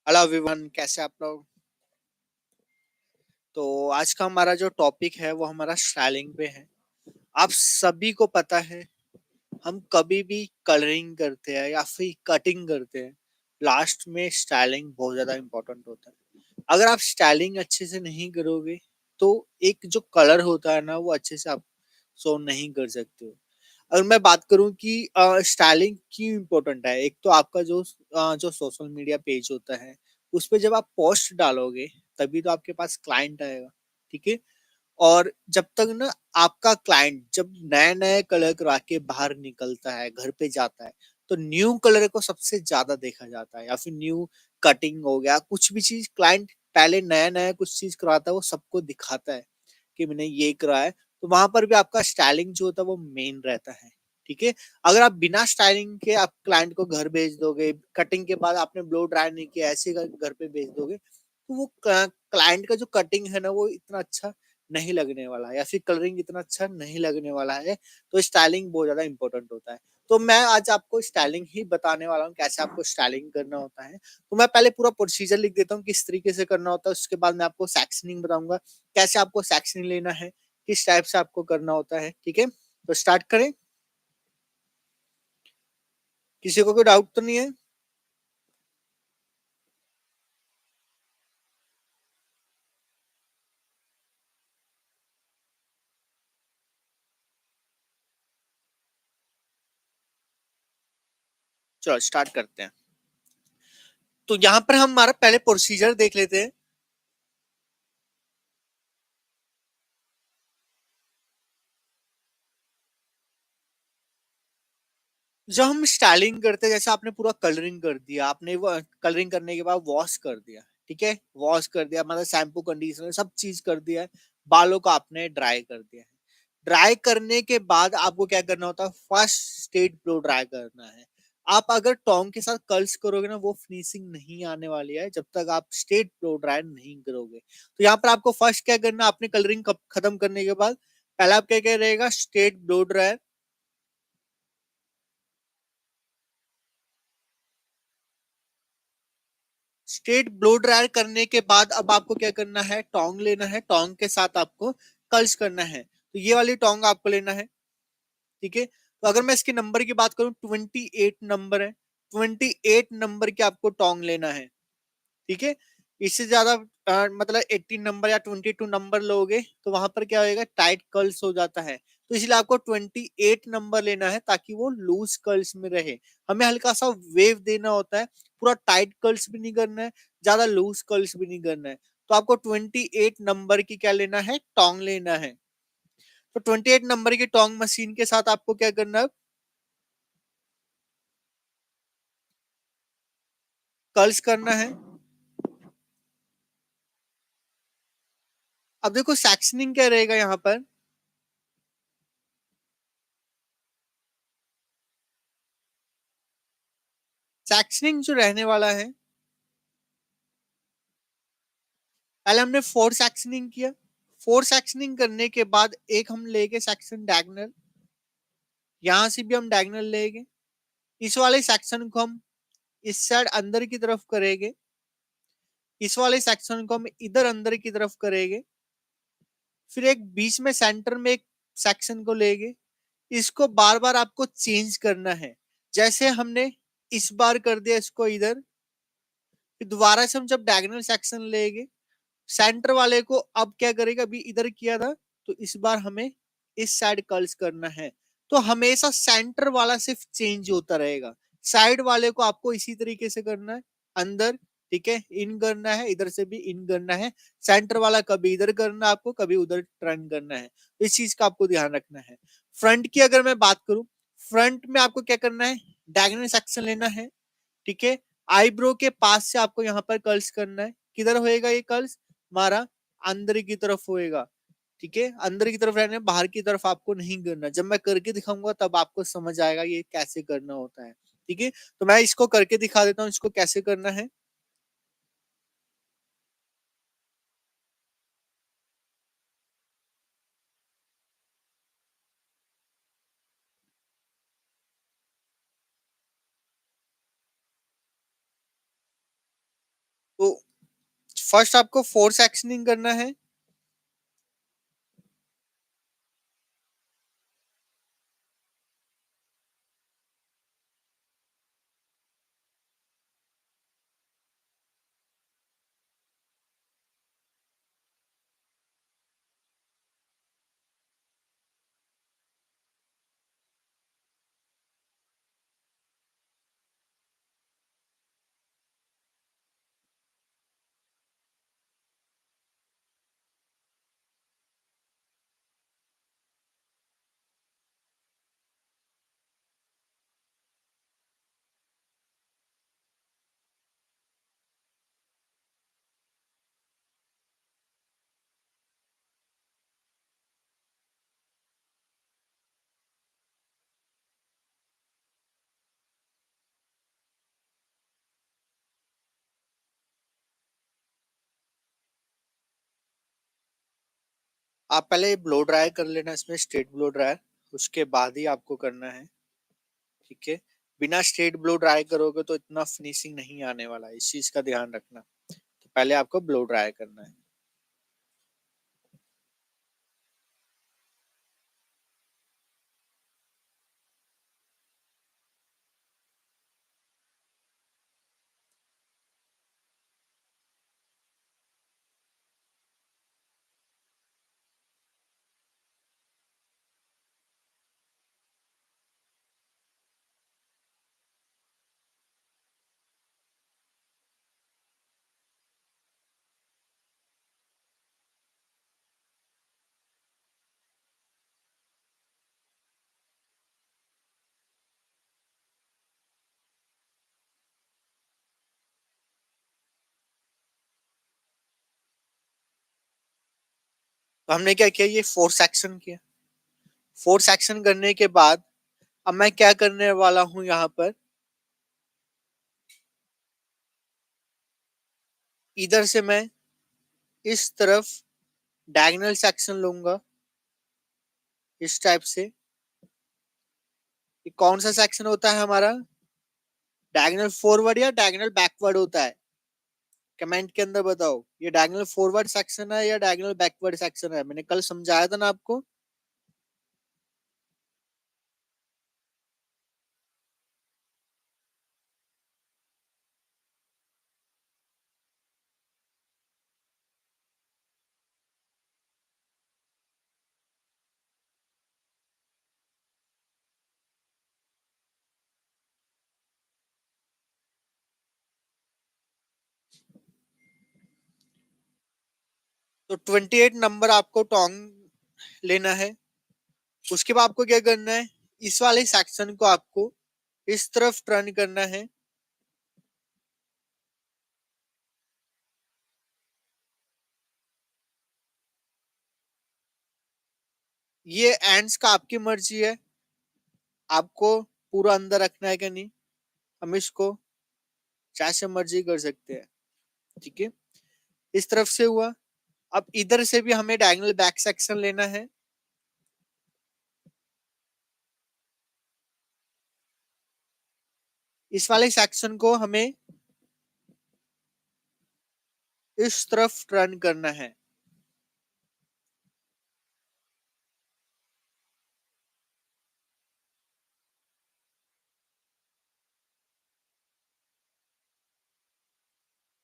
Hello everyone, कैसे आप लोग। तो आज का हमारा जो टॉपिक है वो हमारा स्टाइलिंग पे है। आप सभी को पता है, हम कभी भी कलरिंग करते हैं या फिर कटिंग करते हैं, लास्ट में स्टाइलिंग बहुत ज्यादा इंपॉर्टेंट होता है। अगर आप स्टाइलिंग अच्छे से नहीं करोगे तो एक जो कलर होता है ना वो अच्छे से आप शो नहीं कर सकते हो। अगर मैं बात करूं कि स्टाइलिंग क्यों इम्पोर्टेंट है, एक तो आपका जो सोशल मीडिया पेज होता है उस पे जब आप पोस्ट डालोगे तभी तो आपके पास क्लाइंट आएगा। ठीक है। और जब तक ना आपका क्लाइंट जब नए नए कलर करवा के बाहर निकलता है, घर पे जाता है, तो न्यू कलर को सबसे ज्यादा देखा जाता है, या फिर न्यू कटिंग हो गया, कुछ भी चीज क्लाइंट पहले नया नया कुछ चीज करवाता है वो सबको दिखाता है कि मैंने ये करा है। तो वहां पर भी आपका स्टाइलिंग जो होता है वो मेन रहता है। ठीक है। अगर आप बिना स्टाइलिंग के आप क्लाइंट को घर भेज दोगे, कटिंग के बाद आपने ब्लो ड्राई नहीं किया, ऐसे घर पे भेज दोगे, तो वो क्लाइंट का जो कटिंग है ना वो इतना अच्छा नहीं लगने वाला है, या फिर कलरिंग इतना अच्छा नहीं लगने वाला है। तो स्टाइलिंग बहुत ज्यादा इंपॉर्टेंट होता है। तो मैं आज आपको स्टाइलिंग ही बताने वाला हूँ, कैसे आपको स्टाइलिंग करना होता है। तो मैं पहले पूरा प्रोसीजर लिख देता हूँ किस तरीके से करना होता है, उसके बाद मैं आपको सेक्शनिंग बताऊंगा, कैसे आपको सेक्शनिंग लेना है, किस टाइप से आपको करना होता है। ठीक है, तो स्टार्ट करें। किसी को कोई डाउट तो नहीं है? चलो स्टार्ट करते हैं। तो यहाँ पर हम हमारा पहले प्रोसीजर देख लेते हैं। जब हम स्टाइलिंग करते हैं, जैसे आपने पूरा कलरिंग कर दिया, आपने वो कलरिंग करने के बाद वॉश कर दिया। ठीक है, वॉश कर दिया मतलब शैम्पू कंडीशनर सब चीज कर दिया है। बालों को आपने ड्राई कर दिया है। ड्राई करने के बाद आपको क्या करना होता है, फर्स्ट स्टेट ब्लो ड्राई करना है। आप अगर टोंग के साथ कर्ल्स करोगे ना वो फिनिशिंग नहीं आने वाली है जब तक आप स्टेट ब्लो ड्राई नहीं करोगे। तो यहाँ पर आपको फर्स्ट क्या करना है, आपने कलरिंग खत्म करने के बाद पहला आप क्या क्या रहेगा, state blow dry. Straight blow dryer करने के बाद अब आपको क्या करना है, टोंग लेना है, टोंग के साथ आपको कर्ल्स करना है। तो ये वाली टोंग आपको लेना है। ठीक है। तो अगर मैं इसके नंबर की बात करूं, 28 नंबर है, 28 नंबर की आपको टोंग लेना है। ठीक है। इससे ज्यादा मतलब 18 नंबर या 22 नंबर लोगे तो वहां पर क्या होगा, टाइट कर्ल्स हो जाता है। तो इसलिए आपको 28 नंबर लेना है ताकि वो लूज कर्ल्स में रहे। हमें हल्का सा वेव देना होता है, पूरा टाइट कर्ल्स भी नहीं करना है, ज्यादा लूज कर्ल्स भी नहीं करना है। तो आपको 28 नंबर की क्या लेना है, टोंग लेना है। तो 28 नंबर की टोंग मशीन के साथ आपको क्या करना है, कर्ल्स करना है। अब देखो सेक्शनिंग क्या रहेगा यहाँ पर। सेक्शनिंग जो रहने वाला है, पहले हमने फोर सेक्शनिंग किया। फोर सेक्शनिंग करने के बाद एक हम लेके सेक्शन डायगोनल, यहां से भी हम डायगोनल लेंगे। इस वाले सेक्शन को हम इस साइड अंदर की तरफ करेंगे, इस वाले सेक्शन को हम इधर अंदर की तरफ करेंगे। फिर एक बीच में सेंटर में एक सेक्शन को लेंगे, इसको बार बार आपको चेंज करना है। जैसे हमने इस बार कर दिया इसको इधर, फिर दोबारा से हम जब डायगोनल सेक्शन लेंगे, सेंटर वाले को अब क्या करेगा, अभी इधर किया था तो इस बार हमें इस साइड कर्ल्स करना है। तो हमेशा सेंटर वाला सिर्फ चेंज होता रहेगा, साइड वाले को आपको इसी तरीके से करना है, अंदर। ठीक है, इन करना है, इधर से भी इन करना है। सेंटर वाला कभी इधर करना है आपको, कभी उधर टर्न करना है। इस चीज का आपको ध्यान रखना है। फ्रंट की अगर मैं बात करूं, फ्रंट में आपको क्या करना है, डायगोनल सेक्शन लेना है। ठीक है। आईब्रो के पास से आपको यहाँ पर कर्ल्स करना है। किधर होएगा ये कर्ल्स, हमारा अंदर की तरफ होएगा। ठीक है, अंदर की तरफ रहने, बाहर की तरफ आपको नहीं करना। जब मैं करके दिखाऊंगा तब आपको समझ आएगा ये कैसे करना होता है। ठीक है, तो मैं इसको करके दिखा देता हूँ इसको कैसे करना है। फर्स्ट आपको फोर्स एक्शनिंग करना है। आप पहले ब्लो ड्राई कर लेना इसमें, स्ट्रेट ब्लो ड्रायर, उसके बाद ही आपको करना है। ठीक है, बिना स्ट्रेट ब्लो ड्राई करोगे तो इतना फिनिशिंग नहीं आने वाला है, इस चीज का ध्यान रखना। तो पहले आपको ब्लो ड्राई करना है। तो हमने क्या किया, ये फोर्स एक्शन किया। फोर्स एक्शन करने के बाद अब मैं क्या करने वाला हूं, यहाँ पर इधर से मैं इस तरफ डायगोनल सेक्शन लूंगा, इस टाइप से। ये कौन सा सेक्शन होता है हमारा, डायगोनल फॉरवर्ड या डायगोनल बैकवर्ड होता है? कमेंट के अंदर बताओ, ये डायगोनल फॉरवर्ड सेक्शन है या डायगोनल बैकवर्ड सेक्शन है? मैंने कल समझाया था ना आपको। तो 28 नंबर आपको टोंग लेना है। उसके बाद आपको क्या करना है, इस वाले सेक्शन को आपको इस तरफ टर्न करना है। ये एंड्स का आपकी मर्जी है, आपको पूरा अंदर रखना है कि नहीं। हम इसको जैसे मर्जी कर सकते हैं। ठीक है, इस तरफ से हुआ। अब इधर से भी हमें डायगोनल बैक सेक्शन लेना है। इस वाले सेक्शन को हमें इस तरफ टर्न करना है।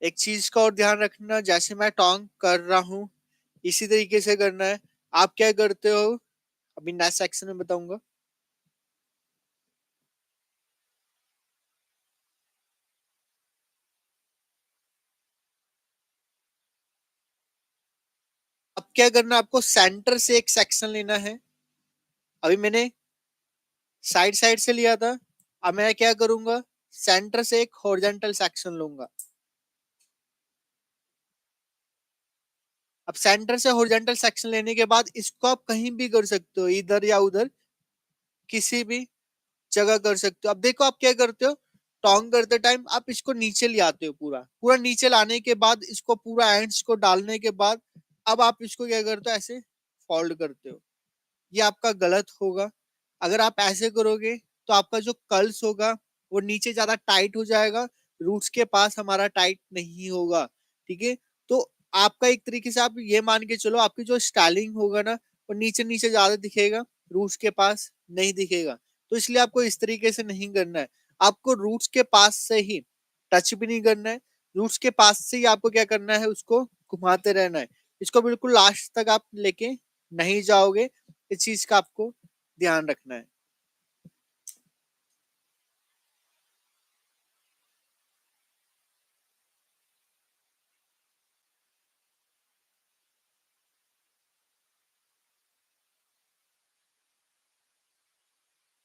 एक चीज का और ध्यान रखना, जैसे मैं टोंग कर रहा हूं इसी तरीके से करना है। आप क्या करते हो, अभी नेक्स्ट सेक्शन में बताऊंगा। अब क्या करना, आपको सेंटर से एक सेक्शन लेना है। अभी मैंने साइड साइड से लिया था, अब मैं क्या करूंगा, सेंटर से एक हॉरिजॉन्टल सेक्शन लूंगा। अब सेंटर से हॉरिजॉन्टल सेक्शन लेने के बाद इसको आप कहीं भी कर सकते हो, इधर या उधर, किसी भी जगह कर सकते हो। अब देखो आप क्या करते हो, टोंग करते टाइम आप इसको नीचे ले आते हो, पूरा पूरा नीचे लाने के बाद इसको पूरा एंड्स को डालने के बाद अब आप इसको क्या करते हो, ऐसे फोल्ड करते हो। ये आपका गलत होगा। अगर आप ऐसे करोगे तो आपका जो कल्स होगा वो नीचे ज्यादा टाइट हो जाएगा, रूट्स के पास हमारा टाइट नहीं होगा। ठीक है, तो आपका एक तरीके से आप ये मान के चलो आपकी जो स्टाइलिंग होगा ना वो नीचे नीचे ज्यादा दिखेगा, रूट्स के पास नहीं दिखेगा। तो इसलिए आपको इस तरीके से नहीं करना है, आपको रूट्स के पास से ही टच भी नहीं करना है, रूट्स के पास से ही आपको क्या करना है, उसको घुमाते रहना है। इसको बिल्कुल लास्ट तक आप लेके नहीं जाओगे, इस चीज का आपको ध्यान रखना है।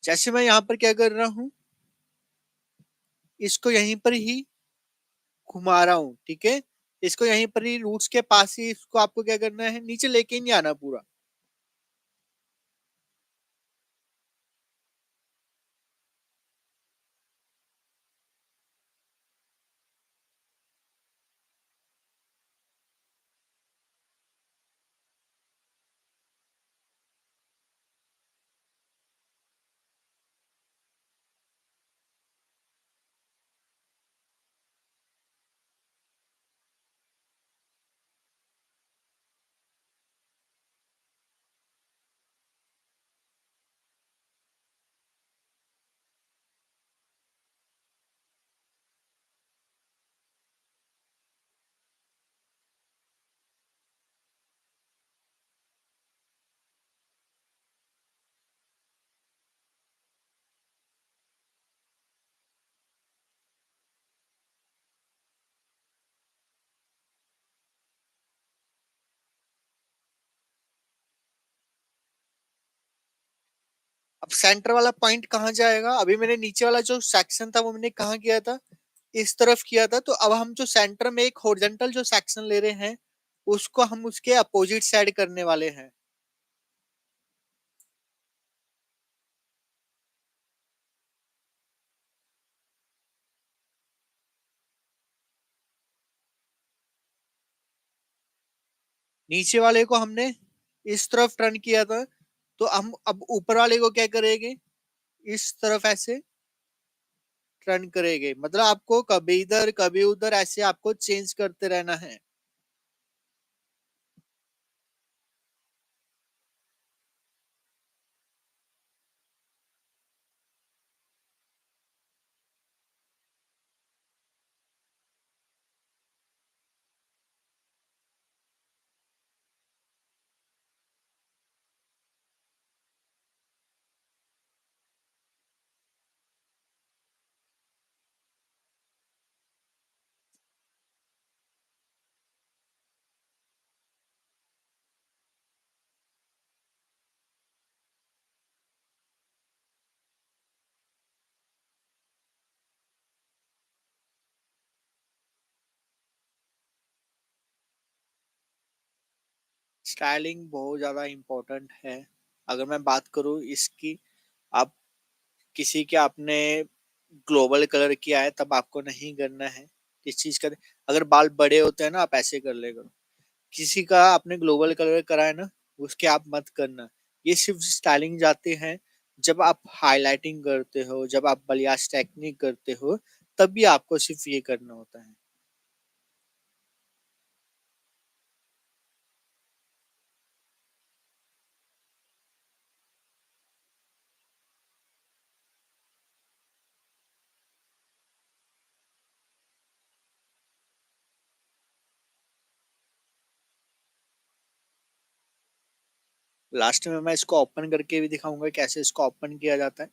जैसे मैं यहाँ पर क्या कर रहा हूँ, इसको यहीं पर ही घुमा रहा हूँ, ठीक है। इसको यहीं पर ही रूट्स के पास ही इसको आपको क्या करना है, नीचे लेके ही नहीं आना पूरा। अब सेंटर वाला पॉइंट कहाँ जाएगा, अभी मैंने नीचे वाला जो सेक्शन था वो मैंने कहाँ किया था, इस तरफ किया था। तो अब हम जो सेंटर में एक हॉरिजॉन्टल जो सेक्शन ले रहे हैं, उसको हम उसके अपोजिट साइड करने वाले हैं। नीचे वाले को हमने इस तरफ टर्न किया था, तो हम अब ऊपर वाले को क्या करेंगे, इस तरफ ऐसे टर्न करेंगे। मतलब आपको कभी इधर कभी उधर ऐसे आपको चेंज करते रहना है। स्टाइलिंग बहुत ज्यादा इम्पोर्टेंट है। अगर मैं बात करूँ इसकी, आप किसी के आपने ग्लोबल कलर किया है तब आपको नहीं करना है इस चीज का। अगर बाल बड़े होते हैं ना आप ऐसे कर ले करो। किसी का आपने ग्लोबल कलर करा है ना, उसके आप मत करना। ये सिर्फ स्टाइलिंग जाते हैं जब आप हाईलाइटिंग करते हो, जब आप बलियास टेक्निक करते हो, तभी आपको सिर्फ ये करना होता है। लास्ट में मैं इसको ओपन करके भी दिखाऊंगा कैसे इसको ओपन किया जाता है।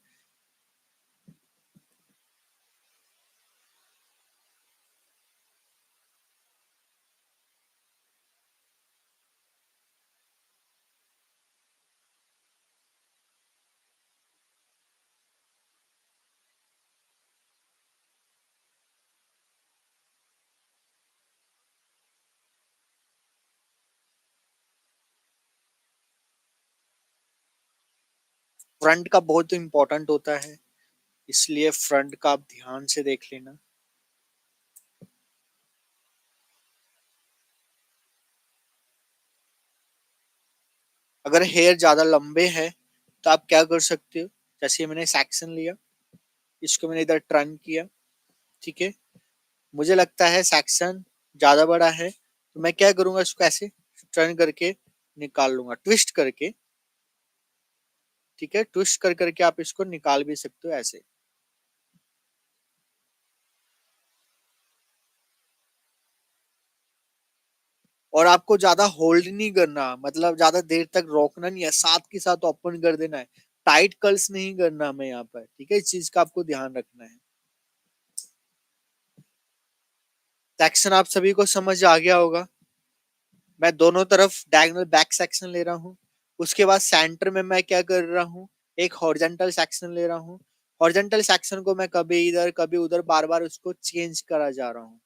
फ्रंट का बहुत इंपॉर्टेंट होता है, इसलिए फ्रंट का आप ध्यान से देख लेना। अगर हेयर ज्यादा लंबे हैं तो आप क्या कर सकते हो, जैसे मैंने सेक्शन लिया, इसको मैंने इधर टर्न किया, ठीक है। मुझे लगता है सेक्शन ज्यादा बड़ा है, तो मैं क्या करूंगा, इसको ऐसे टर्न करके निकाल लूंगा, ट्विस्ट करके। ठीक है, ट्विस्ट कर करके आप इसको निकाल भी सकते हो ऐसे। और आपको ज्यादा होल्ड नहीं करना, मतलब ज्यादा देर तक रोकना नहीं है, साथ के साथ ओपन कर देना है। टाइट कर्ल्स नहीं करना हमें यहाँ पर, ठीक है, इस चीज का आपको ध्यान रखना है। सेक्शन आप सभी को समझ आ गया होगा। मैं दोनों तरफ डायगोनल बैक सेक्शन ले रहा हूँ। उसके बाद सेंटर में मैं क्या कर रहा हूँ, एक हॉरिजॉन्टल सेक्शन ले रहा हूँ। हॉरिजॉन्टल सेक्शन को मैं कभी इधर कभी उधर बार बार उसको चेंज करा जा रहा हूँ।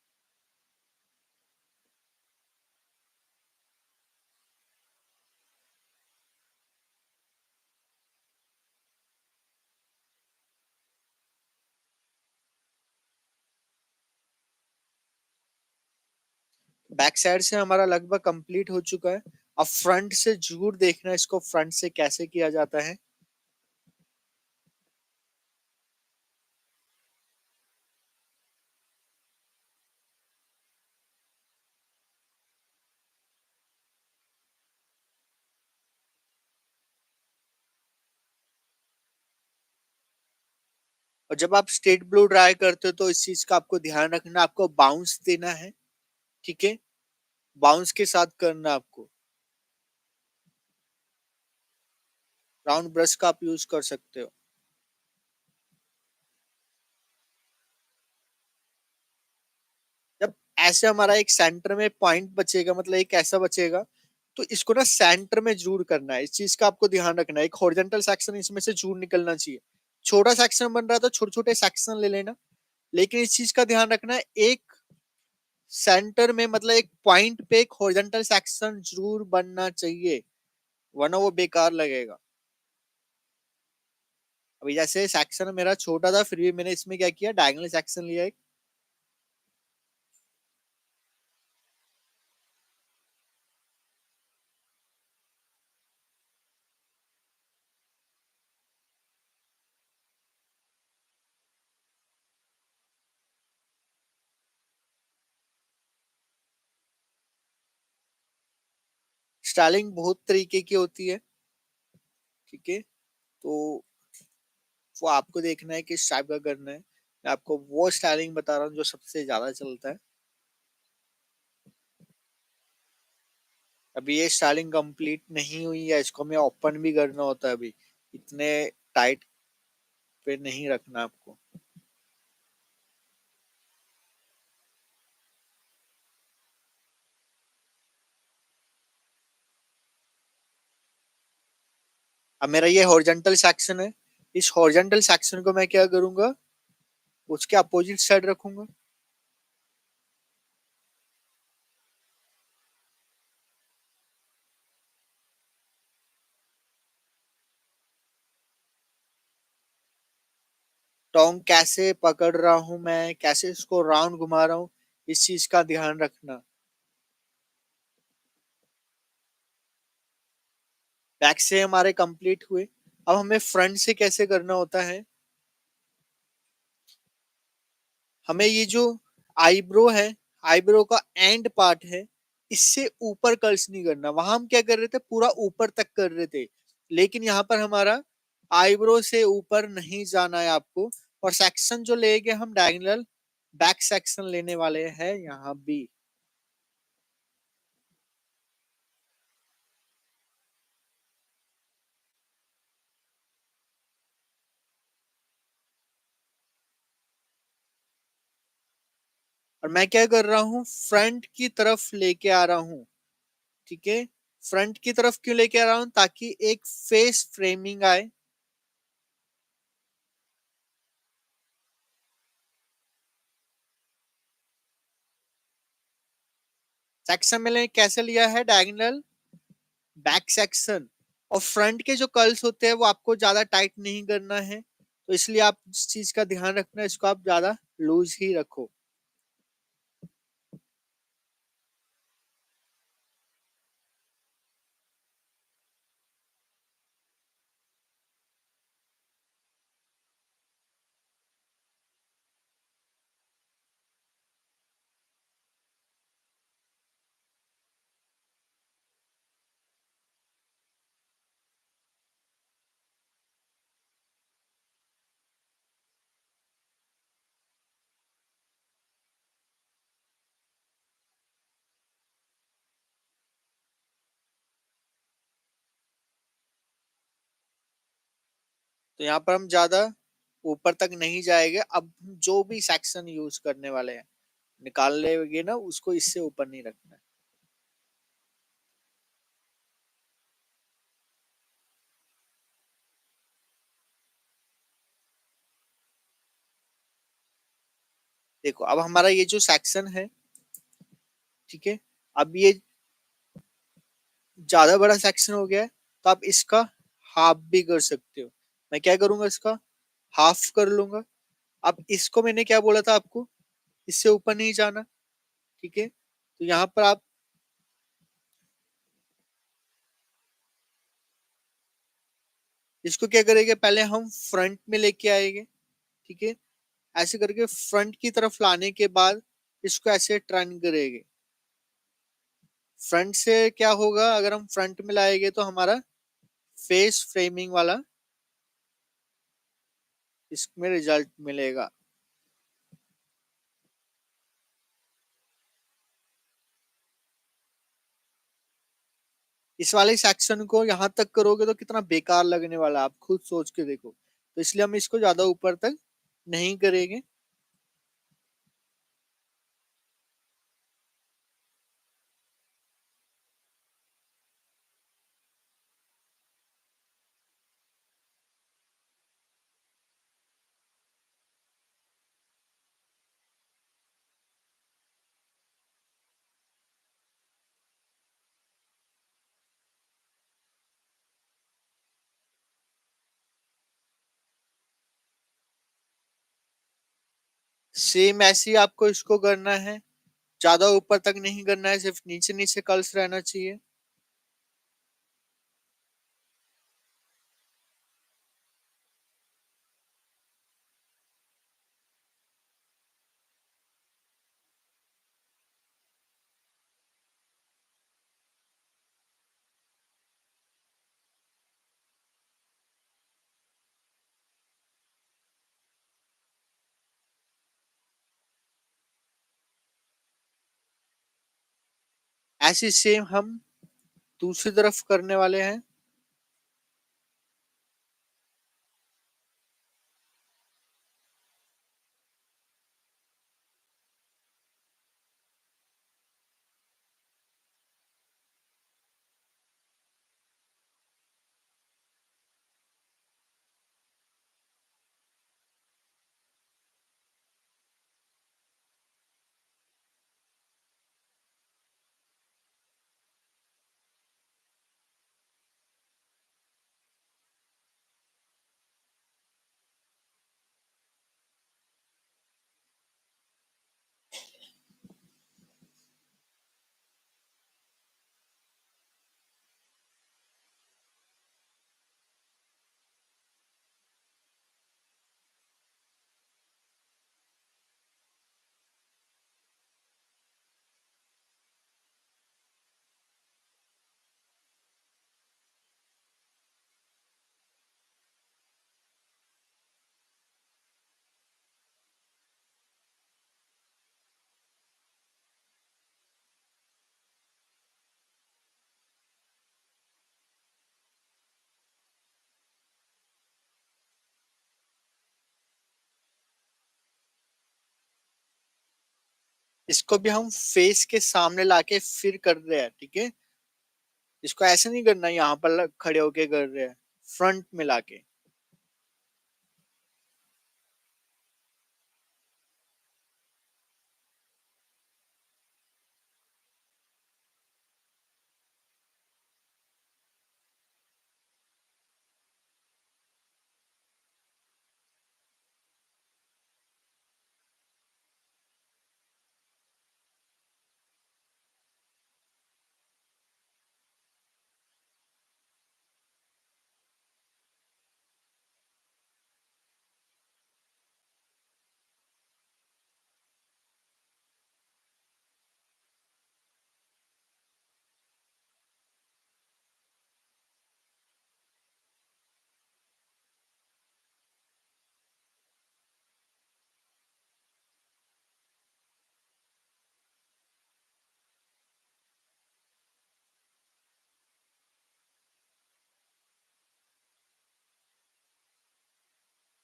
बैक साइड से हमारा लगभग कंप्लीट हो चुका है। अब फ्रंट से जरूर देखना इसको, फ्रंट से कैसे किया जाता है। और जब आप स्ट्रेट ब्लू ट्राई करते हो तो इस चीज का आपको ध्यान रखना, आपको बाउंस देना है। ठीक है, बाउंस के साथ करना आपको। राउंड ब्रश का आप यूज कर सकते हो। जब ऐसे हमारा एक सेंटर में पॉइंट बचेगा, मतलब एक ऐसा बचेगा, तो इसको ना सेंटर में जरूर करना है, इस चीज का आपको ध्यान रखना है। एक हॉरिजॉन्टल सेक्शन इसमें से जरूर निकलना चाहिए। छोटा सेक्शन बन रहा था, छोटे छोटे सेक्शन ले लेना। लेकिन इस चीज का ध्यान रखना है, एक सेंटर में मतलब एक पॉइंट पे एक हॉरिजॉन्टल सेक्शन जरूर बनना चाहिए, वरना वो बेकार लगेगा। अभी जैसे सेक्शन मेरा छोटा था, फिर भी मैंने इसमें क्या किया, डायगोनल सेक्शन लिया एक। स्टाइलिंग बहुत तरीके की होती है। ठीक है, तो वो आपको देखना है किस टाइप का करना है। मैं आपको वो स्टाइलिंग बता रहा हूँ जो सबसे ज्यादा चलता है। अभी ये स्टाइलिंग कंप्लीट नहीं हुई है, इसको हमें ओपन भी करना होता है अभी। इतने टाइट पे नहीं रखना आपको। अब मेरा ये हॉरिजॉन्टल सेक्शन है। इस हॉरिजॉन्टल सेक्शन को मैं क्या करूंगा, उसके अपोजिट साइड रखूंगा। टोंग कैसे पकड़ रहा हूं मैं, कैसे इसको राउंड घुमा रहा हूँ, इस चीज का ध्यान रखना। बैक से हमारे कंप्लीट हुए। अब हमें फ्रंट से कैसे करना होता है। हमें ये जो आईब्रो है, आईब्रो का एंड पार्ट है, इससे ऊपर कर्ल्स नहीं करना। वहां हम क्या कर रहे थे, पूरा ऊपर तक कर रहे थे। लेकिन यहाँ पर हमारा आईब्रो से ऊपर नहीं जाना है आपको। और सेक्शन जो लेंगे हम डायगोनल बैक सेक्शन लेने वाले हैं यहाँ भी। और मैं क्या कर रहा हूँ, फ्रंट की तरफ लेके आ रहा हूँ। ठीक है, फ्रंट की तरफ क्यों लेके आ रहा हूँ, ताकि एक फेस फ्रेमिंग आए। सेक्शन मैंने कैसे लिया है, डायगोनल बैक सेक्शन। और फ्रंट के जो कर्ल्स होते हैं वो आपको ज्यादा टाइट नहीं करना है, तो इसलिए आप इस चीज का ध्यान रखना, इसको आप ज्यादा लूज ही रखो। तो यहाँ पर हम ज्यादा ऊपर तक नहीं जाएंगे। अब हम जो भी सेक्शन यूज करने वाले हैं निकाल लेंगे ना, उसको इससे ऊपर नहीं रखना है। देखो अब हमारा ये जो सेक्शन है, ठीक है, अब ये ज्यादा बड़ा सेक्शन हो गया है, तो आप इसका हाफ भी कर सकते हो। मैं क्या करूंगा, इसका हाफ कर लूंगा। अब इसको मैंने क्या बोला था आपको, इससे ऊपर नहीं जाना, ठीक है। तो यहाँ पर आप इसको क्या करेंगे, पहले हम फ्रंट में लेके आएंगे, ठीक है। ऐसे करके फ्रंट की तरफ लाने के बाद इसको ऐसे टर्न करेंगे। फ्रंट से क्या होगा, अगर हम फ्रंट में लाएंगे तो हमारा फेस फ्रेमिंग वाला इसमें रिजल्ट मिलेगा। इस वाले सेक्शन को यहाँ तक करोगे तो कितना बेकार लगने वाला है, आप खुद सोच के देखो। तो इसलिए हम इसको ज्यादा ऊपर तक नहीं करेंगे। सेम ऐसे ही आपको इसको करना है, ज्यादा ऊपर तक नहीं करना है, सिर्फ नीचे नीचे कर्ल्स रहना चाहिए। ऐसे सेम हम दूसरी तरफ करने वाले हैं। इसको भी हम फेस के सामने लाके फिर कर रहे हैं, ठीक है। इसको ऐसे नहीं करना यहाँ पर खड़े होके कर रहे हैं, फ्रंट में लाके।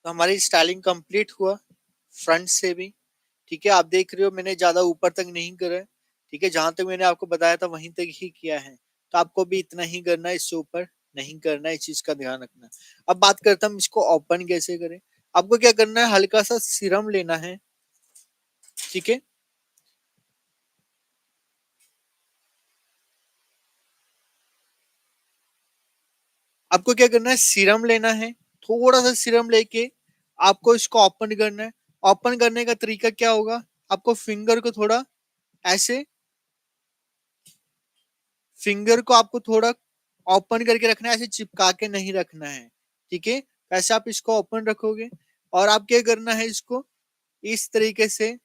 तो हमारी स्टाइलिंग कंप्लीट हुआ फ्रंट से भी। ठीक है, आप देख रहे हो मैंने ज्यादा ऊपर तक नहीं करा है। ठीक है, जहां तक मैंने आपको बताया था वहीं तक ही किया है। तो आपको भी इतना ही करना है, इससे ऊपर नहीं करना है, इस चीज का ध्यान रखना। अब बात करता हूँ इसको ओपन कैसे करें। आपको क्या करना है, हल्का सा सीरम लेना है। ठीक है, आपको क्या करना है, सीरम लेना है। थोड़ा सा सीरम लेके आपको इसको ओपन करना है। ओपन करने का तरीका क्या होगा, आपको फिंगर को थोड़ा ऐसे, फिंगर को आपको थोड़ा ओपन करके रखना है, ऐसे चिपका के नहीं रखना है। ठीक है, ऐसे आप इसको ओपन रखोगे और आप क्या करना है, इसको इस तरीके से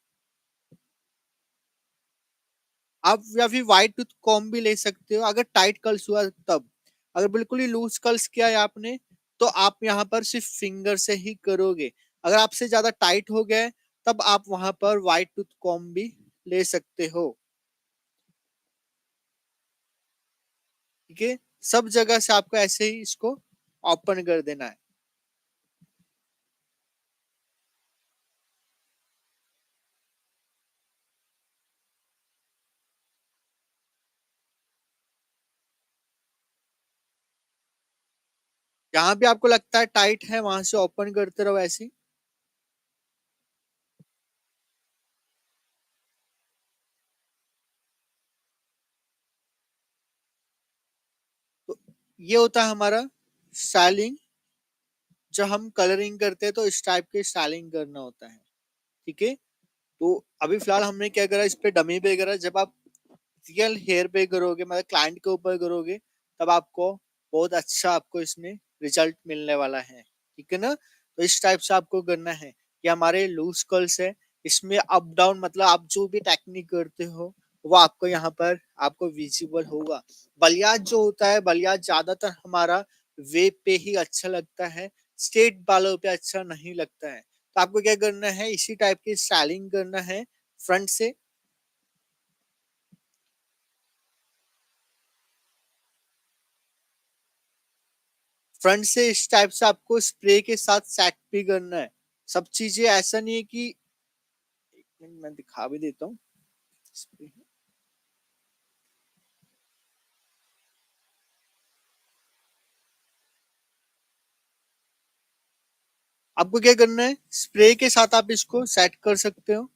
आप, या फिर व्हाइट टूथ कॉम्ब भी ले सकते हो अगर टाइट कर्ल्स हुआ तब। अगर बिल्कुल ही लूज कर्ल्स किया है आपने, तो आप यहाँ पर सिर्फ फिंगर से ही करोगे। अगर आपसे ज्यादा टाइट हो गया है, तब आप वहां पर व्हाइट टूथ कॉम्ब भी ले सकते हो। ठीक है, सब जगह से आपको ऐसे ही इसको ओपन कर देना है। जहां भी आपको लगता है टाइट है, वहां से ओपन करते रहो ऐसे ही। तो ये होता है हमारा स्टाइलिंग। जब हम कलरिंग करते हैं तो इस टाइप के स्टाइलिंग करना होता है। ठीक है, तो अभी फिलहाल हमने क्या करा, इस पे डमी पे करा। जब आप रियल हेयर पे करोगे, मतलब क्लाइंट के ऊपर करोगे, तब आपको बहुत अच्छा आपको इसमें रिजल्ट मिलने वाला है। ठीक है ना, तो इस टाइप से आपको करना है। कि हमारे लूज कर्ल्स है, इसमें अप डाउन, मतलब आप जो भी टेक्निक करते हो वो आपको यहाँ पर आपको विजिबल होगा। बलियाज जो होता है, बलियाज ज्यादातर हमारा वेब पे ही अच्छा लगता है, स्ट्रेट बालों पे अच्छा नहीं लगता है। तो आपको क्या करना है, इसी टाइप की स्टाइलिंग करना है फ्रंट से। फ्रंट से इस टाइप से आपको स्प्रे के साथ सेट भी करना है। सब चीजें ऐसा नहीं है कि, एक मिनट मैं दिखा भी देता हूँ। आपको क्या करना है, स्प्रे के साथ आप इसको सेट कर सकते हो।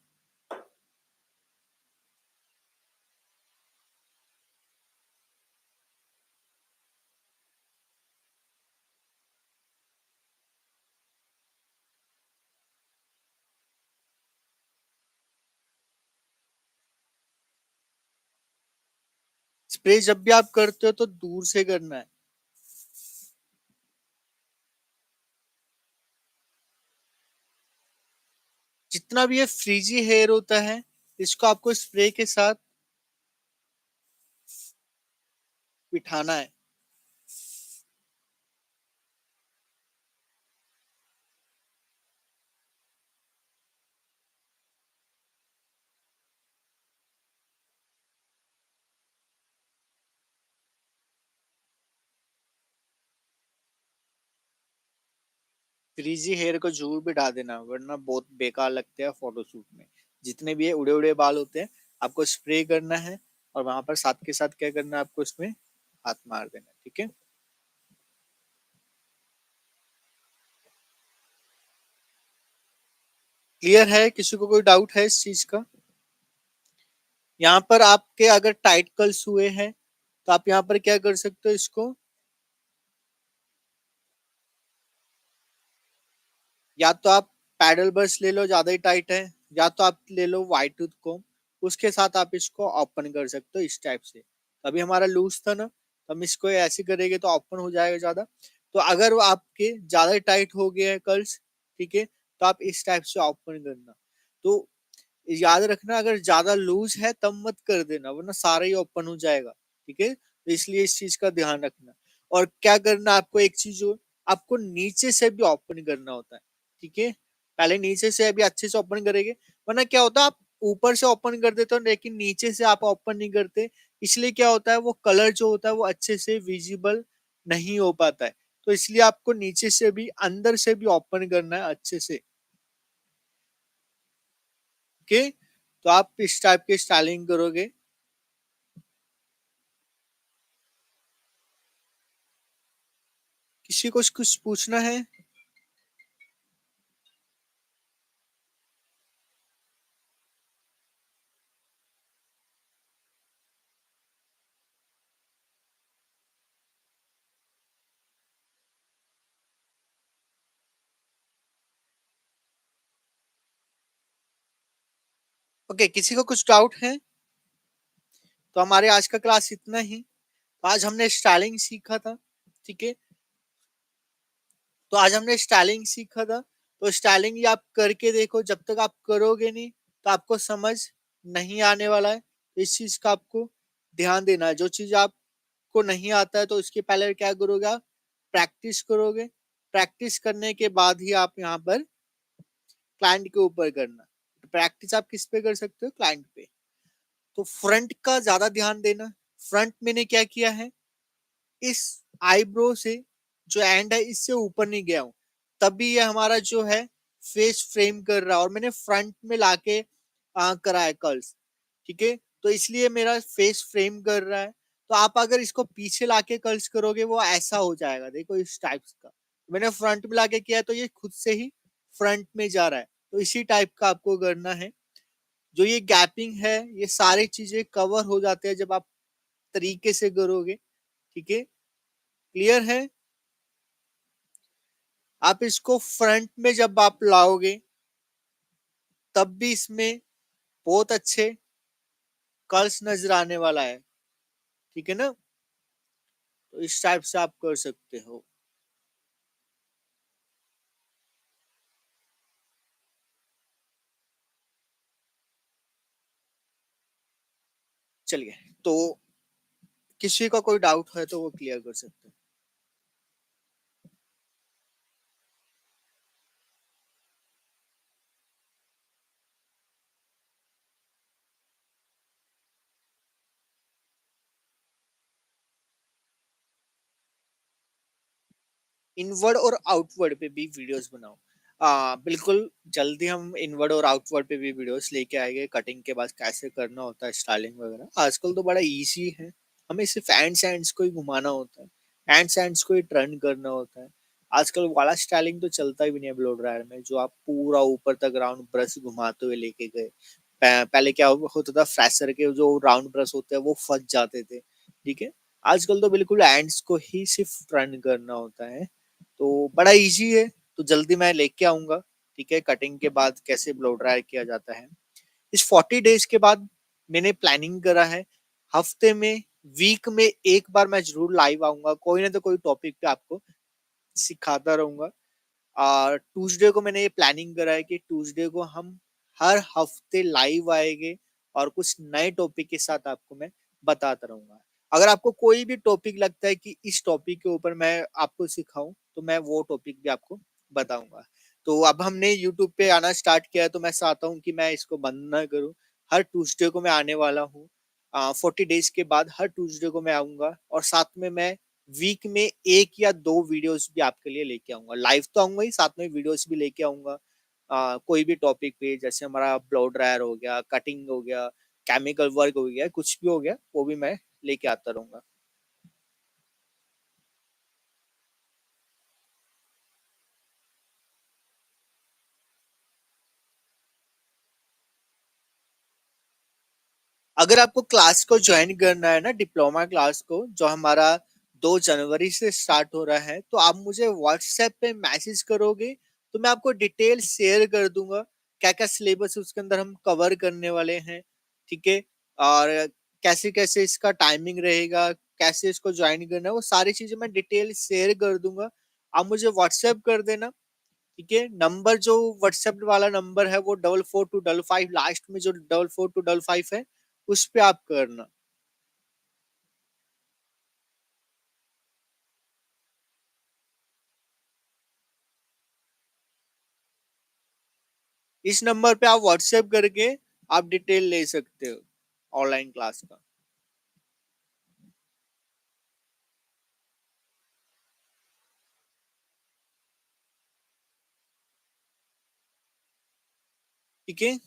स्प्रे जब भी आप करते हो तो दूर से करना है। जितना भी ये फ्रीजी हेयर होता है, इसको आपको स्प्रे के साथ बिठाना है। फ्रीजी हेयर को जरूर बिठा देना, वरना बहुत बेकार लगते हैं फोटोशूट में। जितने भी ये उड़े उड़े बाल होते हैं, आपको स्प्रे करना है और वहां पर साथ के साथ क्या करना है, आपको इसमें हाथ मार देना है। ठीक है, क्लियर है, किसी को कोई डाउट है इस चीज का। यहाँ पर आपके अगर टाइट कर्ल्स हुए हैं, तो आप यहाँ पर क्या कर सकते हो, इसको या तो आप पैडल बस ले लो, ज्यादा ही टाइट है, या तो आप ले लो व्हाइट टूथ को, उसके साथ आप इसको ओपन कर सकते हो इस टाइप से। अभी हमारा लूज था ना, तो हम इसको ऐसे करेंगे तो ओपन हो जाएगा ज्यादा। तो अगर वो आपके ज्यादा टाइट हो गए हैं कर्ल्स, ठीक है, तो आप इस टाइप से ओपन करना। तो याद रखना, अगर ज्यादा लूज है तब मत कर देना, वरना सारा ही ओपन हो जाएगा। ठीक है, तो इसलिए इस चीज का ध्यान रखना। और क्या करना, आपको एक चीज जो आपको नीचे से भी ओपन करना होता है। ठीक है, पहले नीचे से अभी अच्छे से ओपन करेंगे, वरना क्या होता है, आप ऊपर से ओपन कर देते हो लेकिन नीचे से आप ओपन नहीं करते। इसलिए क्या होता है, वो कलर जो होता है वो अच्छे से विजिबल नहीं हो पाता है। तो इसलिए आपको नीचे से भी अंदर से भी ओपन करना है अच्छे से। ओके, तो आप इस टाइप की स्टाइलिंग करोगे। किसी को कुछ पूछना है? ओके, किसी को कुछ डाउट है? तो हमारे आज का क्लास इतना ही। तो आज हमने स्टाइलिंग सीखा था, ठीक है। तो आज हमने स्टाइलिंग सीखा था। तो स्टाइलिंग ये आप करके देखो, जब तक आप करोगे नहीं तो आपको समझ नहीं आने वाला है। इस चीज का आपको ध्यान देना है। जो चीज आपको नहीं आता है तो उसके पहले क्या करोगे आप? प्रैक्टिस करोगे। प्रैक्टिस करने के बाद ही आप यहाँ पर क्लाइंट के ऊपर करना। प्रैक्टिस आप किस पे कर सकते हो? क्लाइंट पे। तो फ्रंट का ज्यादा ध्यान देना। फ्रंट मैंने क्या किया है, इस आईब्रो से जो एंड है इससे ऊपर नहीं गया हूं, तभी ये हमारा जो है फेस फ्रेम कर रहा है। और मैंने फ्रंट में लाके करा है कर्ल्स, ठीक है। तो इसलिए मेरा फेस फ्रेम कर रहा है। तो आप अगर इसको पीछे लाके कर्ल्स करोगे वो ऐसा हो जाएगा, देखो इस टाइप का। मैंने फ्रंट में लाके किया है तो ये खुद से ही फ्रंट में जा रहा है। तो इसी टाइप का आपको करना है। जो ये गैपिंग है ये सारी चीजें कवर हो जाते हैं जब आप तरीके से करोगे, ठीक है। क्लियर है? आप इसको फ्रंट में जब आप लाओगे तब भी इसमें बहुत अच्छे कर्ल्स नजर आने वाला है, ठीक है ना। तो इस टाइप से आप कर सकते हो। चलिए, तो किसी का कोई डाउट है तो वो क्लियर कर सकते हैं। इनवर्ड और आउटवर्ड पे भी वीडियोस बनाओ। बिल्कुल, जल्दी हम इनवर्ड और आउटवर्ड पे भी वीडियोस लेके आएंगे। कटिंग के बाद कैसे करना होता है, स्टाइलिंग वगैरह आजकल तो बड़ा इजी है। हमें सिर्फ एंड्स एंड्स को ही घुमाना होता है, एंड्स एंड्स को ही टर्न करना होता है। आजकल वाला स्टाइलिंग तो चलता ही भी नहीं है ब्लो ड्रायर में, जो आप पूरा ऊपर तक राउंड ब्रश घुमाते हुए लेके गए। पहले क्या होता था, फ्रेशर के जो राउंड ब्रश होते हैं वो फंस जाते थे, ठीक है। आजकल तो बिल्कुल एंड्स को ही सिर्फ टर्न करना होता है। तो बड़ा इजी है। तो जल्दी मैं लेके आऊंगा, ठीक है। कटिंग के बाद कैसे ब्लो ड्राई किया जाता है, इस 40 डेज के बाद मैंने प्लानिंग करा है। हफ्ते में, वीक में एक बार मैं जरूर लाइव आऊंगा, कोई ना तो कोई टॉपिक पे आपको सिखाता रहूंगा। और ट्यूसडे को मैंने ये प्लानिंग करा है कि ट्यूसडे को हम हर हफ्ते लाइव आएंगे और कुछ नए टॉपिक के साथ आपको मैं बताता रहूंगा। अगर आपको कोई भी टॉपिक लगता है कि इस टॉपिक के ऊपर मैं आपको सिखाऊं तो मैं वो टॉपिक भी आपको बताऊंगा। तो अब हमने यूट्यूब पे आना स्टार्ट किया है तो मैं चाहता हूँ कि मैं इसको बंद ना करूँ। हर ट्यूसडे को मैं आने वाला हूँ। 40 डेज के बाद हर ट्यूसडे को मैं आऊंगा और साथ में मैं वीक में एक या दो वीडियोस भी आपके लिए लेके आऊंगा। लाइव तो आऊंगा ही, साथ में वीडियोस भी लेके आऊंगा। कोई भी टॉपिक पे, जैसे हमारा ब्लो ड्रायर हो गया, कटिंग हो गया, केमिकल वर्क हो गया, कुछ भी हो गया, वो भी मैं लेके आता रहूंगा। अगर आपको क्लास को ज्वाइन करना है ना, डिप्लोमा क्लास को, जो हमारा 2 जनवरी से स्टार्ट हो रहा है, तो आप मुझे व्हाट्सएप पे मैसेज करोगे तो मैं आपको डिटेल शेयर कर दूंगा। क्या क्या सिलेबस उसके अंदर हम कवर करने वाले हैं, ठीक है। और कैसे कैसे इसका टाइमिंग रहेगा, कैसे इसको ज्वाइन करना है, वो सारी चीजें मैं डिटेल शेयर कर दूंगा। आप मुझे व्हाट्सएप कर देना, ठीक है। नंबर जो व्हाट्सएप वाला नंबर है वो 442555, लास्ट में जो 442555 है उस पे आप करना। इस नंबर पे आप व्हाट्सएप करके आप डिटेल ले सकते हो ऑनलाइन क्लास का। ठीक है।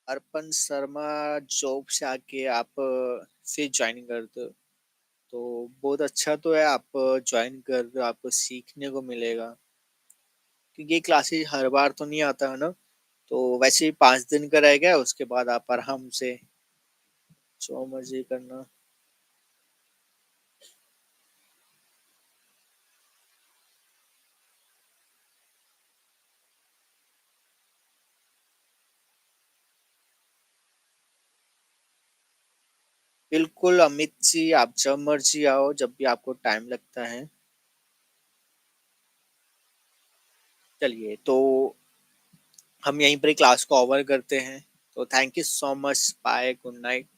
अर्पण शर्मा जॉब से आके आप फिर ज्वाइन करते हो, तो बहुत अच्छा तो है। आप ज्वाइन कर रहे हो, आपको सीखने को मिलेगा, क्योंकि ये क्लासेस हर बार तो नहीं आता है ना। तो वैसे ही 5 दिन का रह गया, उसके बाद आप आराम से जो मर्जी करना। बिल्कुल अमित जी, आप जब मर्जी आओ, जब भी आपको टाइम लगता है। चलिए, तो हम यहीं पर क्लास को ओवर करते हैं। तो thank you so much, bye, good night.